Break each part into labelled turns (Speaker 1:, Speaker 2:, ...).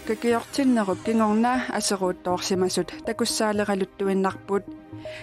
Speaker 1: Kakiortinnerup kingorna aseruuttoorsimasut takussaaleralutuinnarput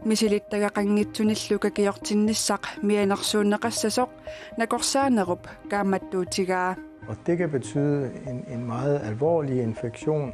Speaker 1: misilittagaqanngitsunillu kakiortinnissaq mianersuunneqassasoq nakorsaanerup kaammattuutigaa.
Speaker 2: Og det kan betyde en meget alvorlig infektion.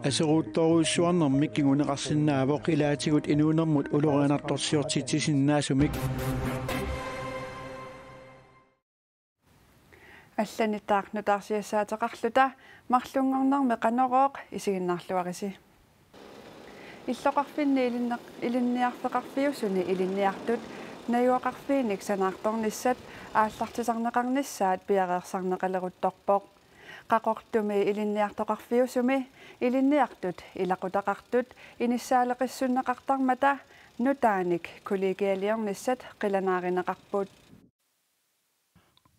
Speaker 3: Aseruuttoruussuarnermik kinguneqarsinnaavoq ilaatigut inuunermut ulorianartorsiortitisinnaasumik.
Speaker 1: Алланитаарнутаарсиассаатеқарлута марлунгорнарми қанорооқ исигиннарлуариси иллоқарфинни илинниарфеқарфиусуни илинниартут наюақарфииник санаарторниссат ааллартисарнеқарнissaат пиареерсарнеқалерутторпоқ қақортуми илинниартоқарфиусуми илинниартут илақутақартут иниссаалеқиссуннеқартармата нутааник коллегиалиорниссат қиланааринеқарпут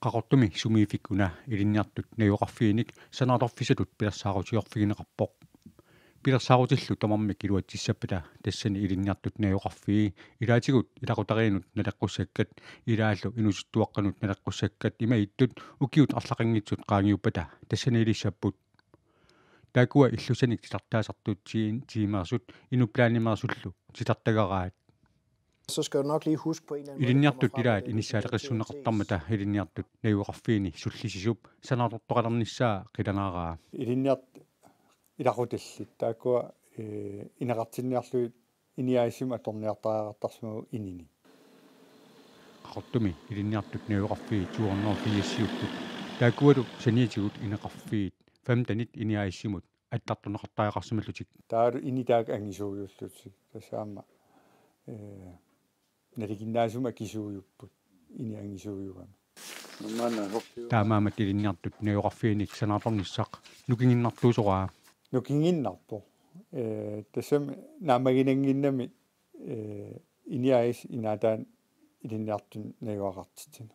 Speaker 4: qaqortumi sumiifikkuna ilinniartut najuqarfiinik sanaatorfisatut pilarsaaruutiorfigineqarpoq pilarsaaruutillu tamarmik iluatsissapata tassani ilinniartut najuqarfii ilaatigut ilaqutariinut nalaqqusakkat ilaallu inusuttuaqqanut nalaqqusakkat ima ittut ukiut arlaqanngitsut qaangiuppata tassani ilissapput taakua illusanik titartaasartuutsiin tiimersut inuplaanimersullu titartagaraat.
Speaker 2: Så skal du nok lige huske på en eller anden
Speaker 4: Ilinniartut ilaat inissaaleqissunneqartarmata ilinniartut najuqarfiini sullisisup sanaatortoqalernissaa qilanaaraa
Speaker 5: ilinniart ilaqutillit taakua inaqartinniarluit iniaissum atorniartaarattarsumu inini
Speaker 4: qaqortumi ilinniartut najuqarfii tuornerfiissiupput taakualu saniatigut ineqarfiit famtanit iniaissimut attartuneqartaaqarsimallutik
Speaker 5: taalu initaak angisuujullutik tasaama neriginnaasuma kisuujupput iniangisuujugama
Speaker 4: taamaamat ilinniartut najuqarfiinik sanaatornissaq nukinginnartuusoraa
Speaker 5: nukinginnarpo tassam naamaginanginnami iniais inaataan ilinniartun najuaqartitsina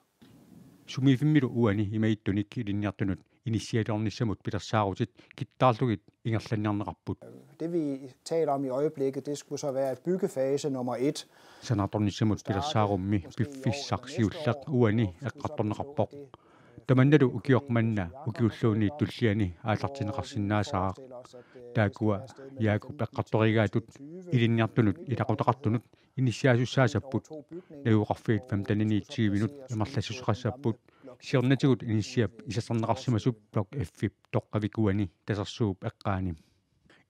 Speaker 4: sumiifimmilu uani imaittunik ilinniartunut initiatornissamut pilarsaarutit kittaarlugit ingerlanniarneqarput.
Speaker 2: Det vi taler om i øjeblikket, det skulle så være byggefase nummer 1.
Speaker 4: Sanaatornissamut pilarsaarummi piffissarsiullaq uani eqqartorneqarpoq. Tamannalu ukiormanna ukiulluuni tulliani aallartineqarsinnaasaaq. Taakua yaakup eqqartorigaatut ilinniartunut ilaqutaqartunut initiasussaasaput najuqarfiit famtaniniitsiivinut imarlassusuqassapput siornatigut inissiap isasarneqarsimasup blok F toqqavikuani tasarsuup eqqaanim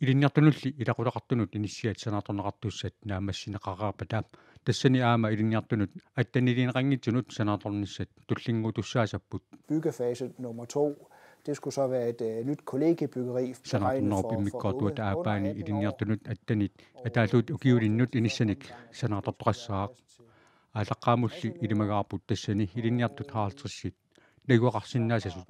Speaker 4: ilinniartunulli ilaqutaqartunut inissiat sanaatorneqartussat naamassineqaraapataap tassani aama ilinniartunut attanilineqanngitsunut sanaatornissat tullingutussaasapпут
Speaker 2: byggefase nummer 2 det skulle så være et nyt kollegiebyggeri
Speaker 4: sanaatornerpimmikkortuat aapaani ilinniartunut attanit ataaluut ukiulinnut inissanik sanaatortoqassaaq аалаққаамулли илимагаарпут тассани илинниартут хаалтэрсит нагуақарсиннаасасут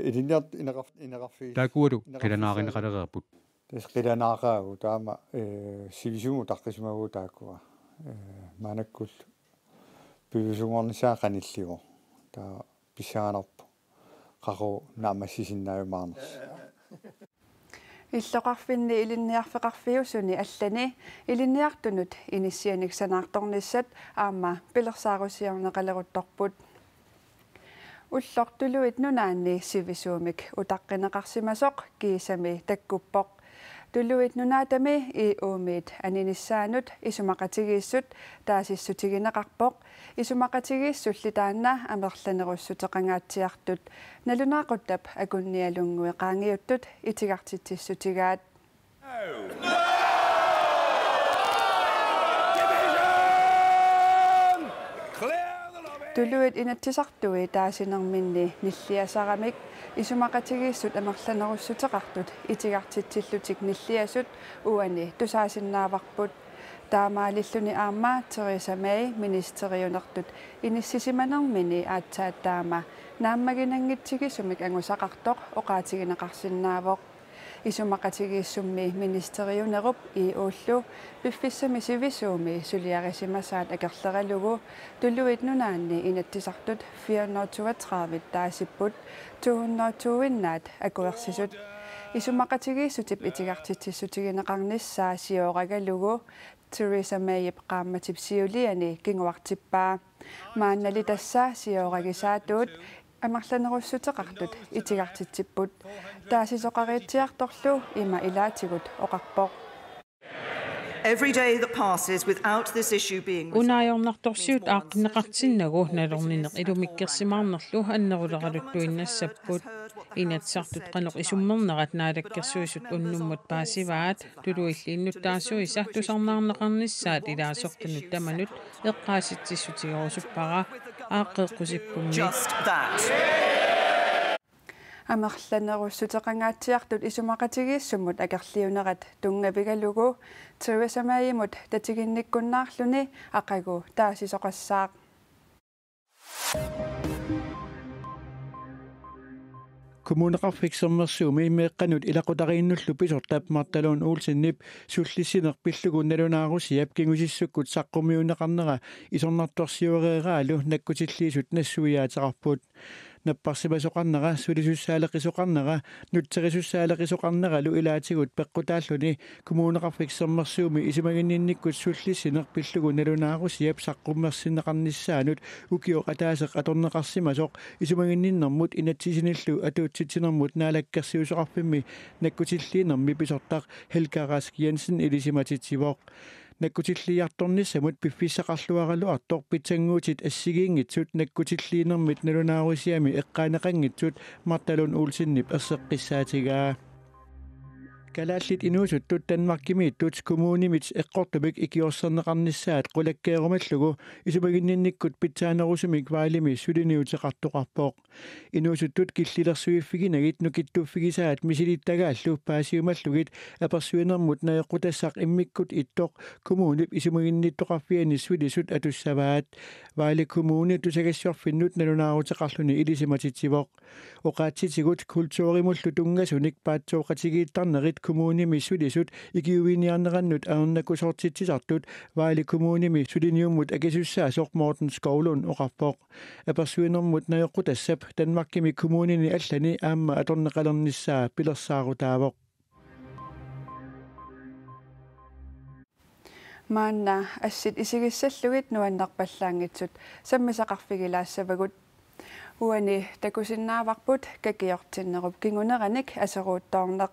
Speaker 5: илинниарт инеқарфи
Speaker 4: таакуалу қиланааринеқалереерпут
Speaker 5: тас қиланаараагу таама сивисуму таққисмагу тааккуа манаккул пивисунгорнисаа қаниллигу таа писсаанарпу қақу наамассисиннаавимаарнерс
Speaker 1: иллоқарфинни илинниарфеқарфиусуни аллани илинниартунут иниссианик санаарторниссат аама пилерсаарусиарнеқалерутторпут уллортулуит нунаанни сивисуумик утаққинеқарсимасоқ киисами таккуппоқ тулуит нунаатами и уумит аниниссаанут исумақатигииссут таасиссутигинеқарпоқ исумақатигииссулли таанна амерланеруссутеқангаатсиартут налунаақуттап акунниалунгуи qaangiuttut итигартитсиссутигаат тулуит инатсисартуи таасинерминни ниллиасарамик исумақатигииссут амерланеруссутеқартут итигартитсиллутик ниллиасут уани тусаасиннааварпут таамаалиллуни аама Theresa May министериунертут иниссисиманермини аатсааттаама нааммагинангитсигисумик ангусақартоқ оқаатигинеқарсинаавоқ исумақатигииссумми министериунеруп иууллу пиффиссами сивисууми сулиарисимасаат акерлералугу туллуит нунаанни инаттисартут 432 таасиппут 220-наат акуерсисут исумақатигииссутип итигартитсиссутигинеқарниссаа сиорагалугу Theresa May qaammatip siuliani kinguartippaa Maannali tassaa sioragisaatuut амарланеруссутеқартут итигартитсиппут таасисоқариитсиарторлу има илаатигут оқарпоқ.
Speaker 6: Every day that passes without this issue being
Speaker 7: Unaajornartorsiut aaqqineqartinnagu nalornineq ilumikkersimaarnerlu anneruleraluttуиннассаппут inatsartut qanoq isummernerat naalakkersuisut unnummut paasivaat tuluilliinnut taasuisa tusarnaarneqarnissaat ilaasortunut tamanut eqqaasitsissutigorusuppara aaqqeeqqusippunmi
Speaker 6: just that.
Speaker 1: Амерланеруссутеқангаатсиартут исумақатигииссуммут акерлиунерат тунгавигалугу тивасамаимут татигинниккуннаарлуни ақагу таасисоқассаақ.
Speaker 3: Kommuneqarfiksermersuumi immeeqqanut ilaqutariinnullу pisortap martaluun uulsinniп sullissinerpillugu nalunaarusiap kingusissukkut saqqummiuneqarnera isornartorsiuereeraalu nakkutilliisut nassuiaateqarput наппарсимасоқарнера сулисуссаалеқисоқарнера нутсерисуссаалеқисоқарнералу илаатигут пеққутааллуни коммунеқарфиксермерсууми исимагиннинниккут суллиссинер пиллугу налунаарусиап саққуммерсинеқарниссаанут укиоқатаасеқ аторнеқарсимасоқ исимагинниннэрмут инатсисиниллу атуутситсинэрмут наалаккерсиусоқарфимми наккутиллиинерми писортақ Helga Jensen илисиматитсивоқ наккутиллиарторнissamut пиффиссақарлуаралуартор питсангуутит ассигиингитсут наккутиллиинермит налунаарусиами эққаанеқангитсут марталун уулсиннип ерсеққиссаатигаа калааллит инуусуттут танмаркимииттут коммунимит эққортумик икиорсернеқарнissaат қулаккеерумаллугу исумагиннинниккут питсаанерусумик ваалими сулиниутеқартоқарпоқ инуусуттут киллилерсуиффигинагит нукиттуффигисаат мисилиттагааллу паасиумаллугит аперсуинермут наеққутассақ иммиккут иттоқ коммунип исумагинниттоқарфиани сулисут атуссаваат ваали коммуни тусагассиорфиннут налунаарутеқарлуни илисиматитсивоқ оқаатситигут культууримуллу тунгасуник паатсооқатигииттарнерит коммуними сулисут икиувиниарнераннут аернакусортитсисартут ваали коммуними сулиниуммут акисуссаасоқ Morten Skovlund оқарпоқ аперсуинермут наеққутассап танмаркими коммунини аллани аама аторнеқалерниссаа пилерсаарутаавоқ
Speaker 1: маанна ассит исигиссаллугит нуаннарпаллаангитсут саммисақарфигилаассавагут уани такусиннааварпут какиортиннеруп кингунераник асеруутторнеқ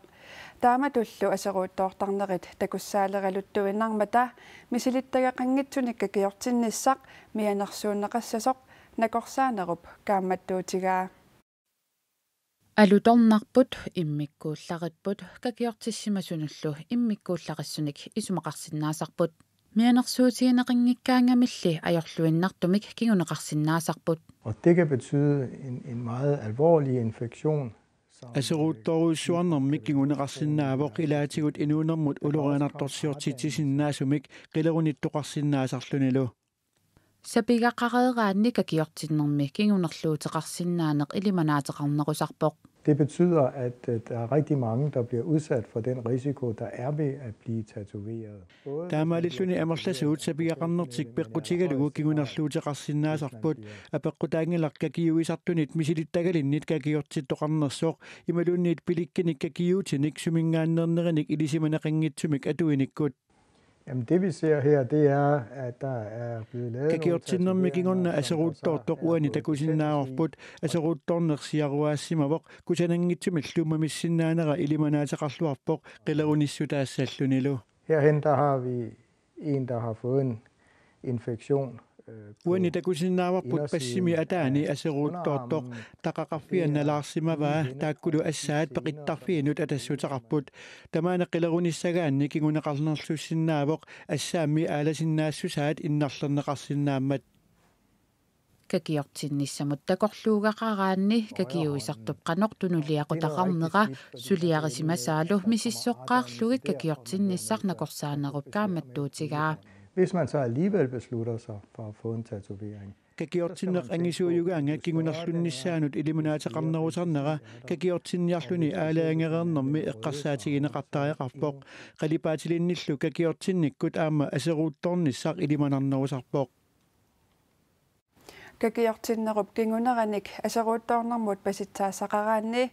Speaker 1: тааматуллу асеруутторторнерит такуссаалералуттуиннармата мисилиттагақангитсуник какиортинниссақ мианерсууннеқассасоқ накорсаанеруп каамматтуутигаа
Speaker 8: алуторнарпут иммиккууллариппут какиортиссимасунуллу иммиккууллариссуник исумақарсинаасарпут мианерсуутигинеқингиккаангамилли ajorluinnartumik кигунеқарсинаасарпут
Speaker 9: Og det kan betyde en meget alvorlig infektion.
Speaker 3: асеруутторуйссуарнэрмик кигунеқарсинаавоқ илаатигут инуунэрмут улорианарторсиортитсисиннаасумик қилеруниттоқарсинаасарлунилу
Speaker 8: сапигаққареераанни какиортиннэрми кигунерлуутеқарсинаанеқ илиманаатеқарнерусарпоқ.
Speaker 9: Det betyder, at der er rigtig mange, der bliver udsat for den risiko, der er ved at blive tatoveret.
Speaker 3: таамаалиллуни амерласуут сапигақарнертик пеққутигалугу кигунерлуутеқарсинаасарпут апеққутаангиларкакиуисартунит мисилиттагалиннит какиортиттоқарнерсоқ ималуунниит пиликкиник какиуутиник сумингааннернераник илисиманеқингитсумик атуиниккут
Speaker 9: Jamen det vi ser her, det er, at der er blevet lavet
Speaker 3: какиортиннэрми кигорна асеруутторtoq уани такусиннаарпут асеруутторнерсиаруаассимавоқ кусанангитсумиллума миссиннаанера илиманаатеқарлуарпоқ қилерунissutаассаллунилу
Speaker 9: Herhen der har vi en, der har fået en infektion.
Speaker 3: уани такусиннааварпут пассими атаани асеруутторtoq тақақарфианналаарсимаваа тааккулу ассаат пеқиттарфиинут атассутеқарпут тамаана қилерунissagaanни кигунеқарнерлуссиннаавоқ ассаамми ааласиннаассусаат иннарлернеқарсиннааммат
Speaker 8: какиортинниссамут такорлуугақараанни какиуисартуп қанортунулиақутақарнера сулиарисимасаалу мисиссоққаарлугит какиортинниссар накорсаанеруп кааматтуутигаа.
Speaker 9: Hvis man så alligevel beslutter sig for at få en tatovering.
Speaker 3: какиортиннеқ ангисууюгаанга кигунерлуннissaанут илимунаатеқарнерусарнера какиортинниарлуни аалаангерернэрми эққарсаатигинеқартариақарпоқ қалипаатилинниллу какиортинниккут аама асеруутторниссақ илиманарнерусарпоқ
Speaker 1: какиортиннеруп кингунераник асеруутторнэрмут паситсаассақараанни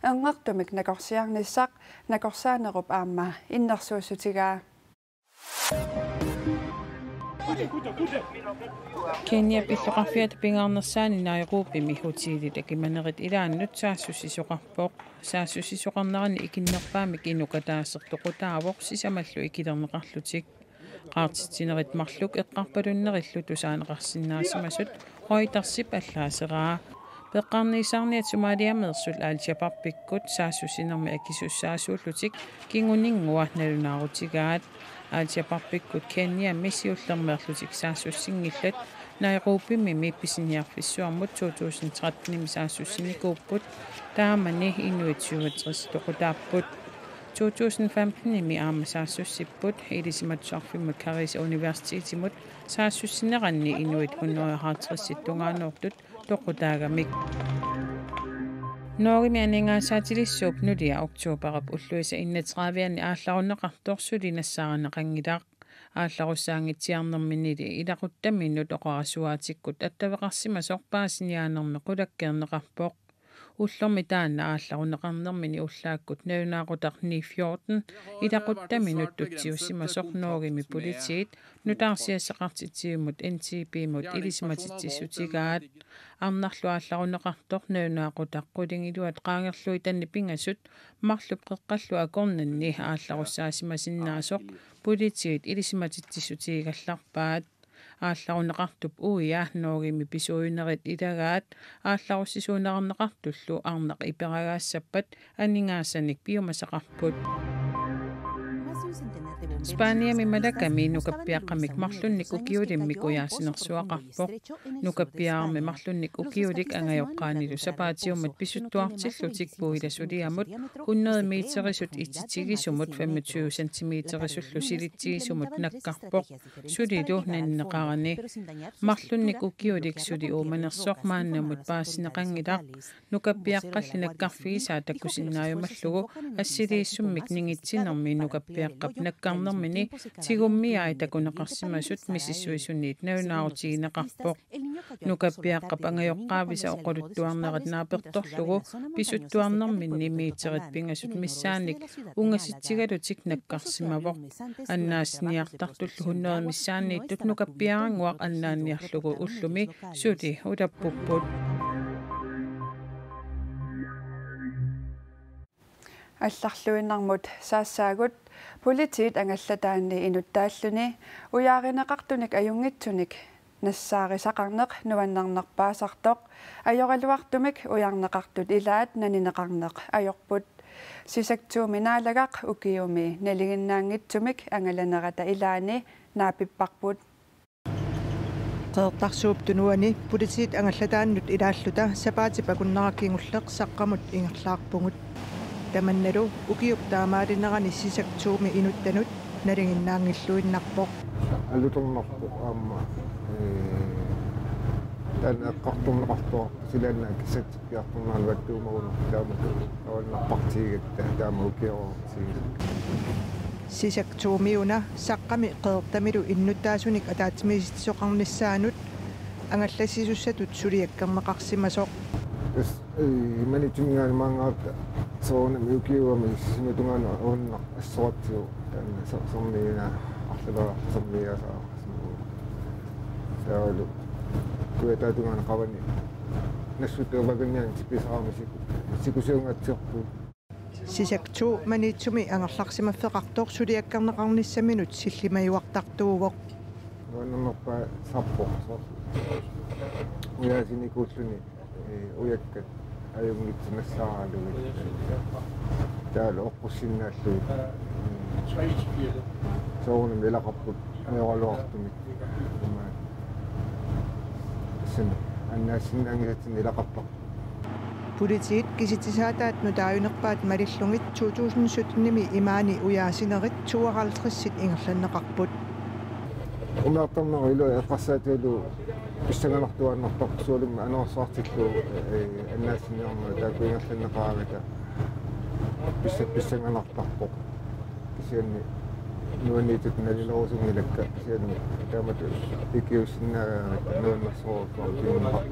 Speaker 1: энгертумик накорсиарниссақ накорсаанеруп аама иннерсууссутигаа
Speaker 7: Kenya pillaqarfiat pingaarnersaani Nairobi hutiilita kimanerit ilaannut saassusisoqarpoq saassusisoqarnerani ikinnerpaamik inukataasertoqutaavoq sisamallu ikilerneqarlutik qaartitinerit marluk eqqarpalunnerillu tusaaneqarsinnaasimasut qoitarsip allaaseraa peqqarniisarniat Somaliameersul Al-Shabaab-pikkut saassusinermi akisussaasuullutik kinguninngua nalunaaruutigaat Al-Shabaab-pikkut Kenya missiullermeerlutik saassussingillat Nairobi mippisiniarfissuarmut 2013 saassussinikuupput taamani inuitsuugatris toqutaapput 2015 aama saassussipput ilisimatsuarfimmut Karis Universitetimut saassussineranni inuit 150 tungaanortut toqutaagamik Norimi aningaasaatilissuup nulia oktoberap ulluisa innatraviani aallarunneqartorsuli nassaaranneqangilaq aallarussaangitsiarnerminili ilaquttaminut oqarasuaatikkut attaveqarsima sorpaasiniaanerme qulakkeerneqarpoq ullormi taanna aallarunneqarnermini ullaakkut nalunaaqutaq 14 ilaquttaminut tutsiussima sornoorimi politiit nutaarsiassaqartitiumut NTP-mut ilisimatitsissutigaat arnarlu aallarunneqartor nalunaaqutaq qulingiluat qaangerlui tanni pingasut marlup qeqqallu akornanni aallarussaasimasinnaasоq politiit ilisimatitsissutigallarpaat aallarunneqartup uia noorimi pisuunerit ilagaat aallarusisuunerarneqartullu arneq iperagaassappat aningaasanik piumasaqarput Spaniami malakami nukappiaqqamik marlunnik ukiulimmik uyaasinersuaqarpoq nukappiaarmi marlunnik ukiulik angajoqqaanilu sapaatiummat pisuttuartillutik puilasuliamut 100 meterisut ititigisumut 25 centimeterisullu silittigisumut nakkarpoq sulilu nanneqarani marlunnik ukiulik suli uumanersoq maannamut paassineqangilaq nukappiaqqallinakkarfigisaa takkusinnaajumallugu assiliissummik ningitsinermi nukappiaqqap nakkarnermini tigummiaa itakuneqarsimasut misissuisuniit nalunaarutigineqarpoq nukappiaqqap angajoqqaavisa oquluttuarnerat naapertorlugu pisuttuarnerminni miiterit pingasut missaanik ungasitsigalutik nakkarsimavoq annaasniartartullu 100 missaanniittut nukappiaranguaq annaanniarlugu ullumi suli ulappupput
Speaker 1: алларлуиннармут саассаагут политиит ангаллатаанни инуттааллуни уяаринеқартуник аюнгитсуник нассаарисақарнеқ нуаннарнерпаасартоқ ajorалуартумик уярнеқартут илаат нанинеқарнеқ ajorput сисактууминаалагақ укиуми налигиннаангитсумик ангаланерата илаани наапиппарпут
Speaker 10: qeertarsuup tunuani politiit angallatааннут илааллута сапаати пакуннераккингуллеқ саққамут ингерлаарпугут таманналу укиуп таамаалинерани сисактууми инуттанут налигиннаангиллуиннарпоқ
Speaker 11: алуторнарпу аама тан эққартумнеқартуа силаанна кисаттиппиартурнаалуаттуумагуна таамату авалнарпартигат таама укиорсиг
Speaker 10: сисактуумиуна саққами қеэртамилу иннуттаасуник атаатимиситсоқарниссаанут ангаллассисуссатут сулиаккернеқарсимасоқ
Speaker 11: имани тумингаани маангаата соона миукиуами симатунгаана оонна ассоратсиу таанна сормиина арлава сормиаса таалу туэтаатунгаана қавани нассутуумагинниан типисарамисик сикусиунгатсиорпу
Speaker 10: сисактуу манитсуми ангерларсимаффеқартор сулиаккернеқарниссаминут силлимаюартартуугоқ
Speaker 11: нуаннерпа саппо уяасиникууллуни уяккат аюнгитсинассааралуги таала оққуссиннааллуи соонам илақарпут аёралуартумик сэн аннаассиннаангисатсин илақарпақ
Speaker 10: политиит киситсаатаат нутааюнерпаат малиллугит 2017-ними имаани уяасинерит 52-сит ингерланнеқарпут
Speaker 11: умаартарнер илу эққассаатиулу писсаганартуаннартоқ суулимма анерсаартиллу аннаассинерма таакуингерланнеқарагата писсаганартарпоқ кисианни нуанниитут налилерусунгилакка кисианни таамату икиуссиннаагаагата нуаннерсоорфаа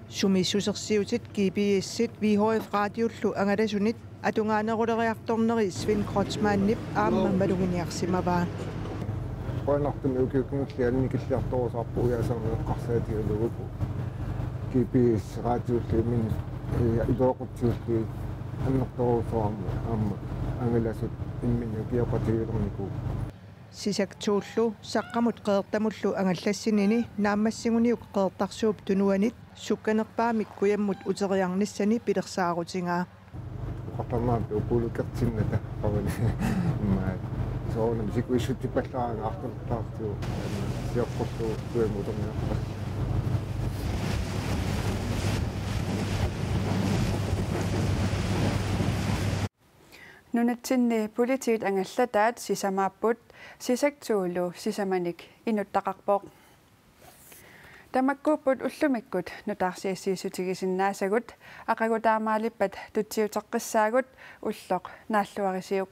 Speaker 10: сумиссусерсиутит GPS-сит VHF радиуллу ангаласунит атунгааneruleriartorneri Svend Kreutzmann-Nip аама малугиниарсимаваа
Speaker 11: qoanartumi ukiuknullialni killiartorusaarpu uyaasarneqqarsaatigalugupu GPS raatiulli min ilooqutiulli annertoruusoarmu aamma angalasut imminnu kiaqatigilerniku
Speaker 10: sisaktuullu saqqamut qeertamullu angallassinini naammassiguniuk qeertarsuup tunuanit sukkanerpaamik kuyammut uteriarnissani pilersaarutingaa
Speaker 11: qatamaat uqulukertinnata qawani imma soonam sikuissuttipallaaga artortaartu siaqqorlu kuyamuterniarpa
Speaker 1: nunatsinni politiit angallataat sisamaapput sisaktuulu sisamanik inuttaqarpoq tamakkuupput ullumikkut nutaarsiassiisutigisinnaasagут aqagutaamaalippat tutsiuteqqissaagut ulloq naalluarisiuq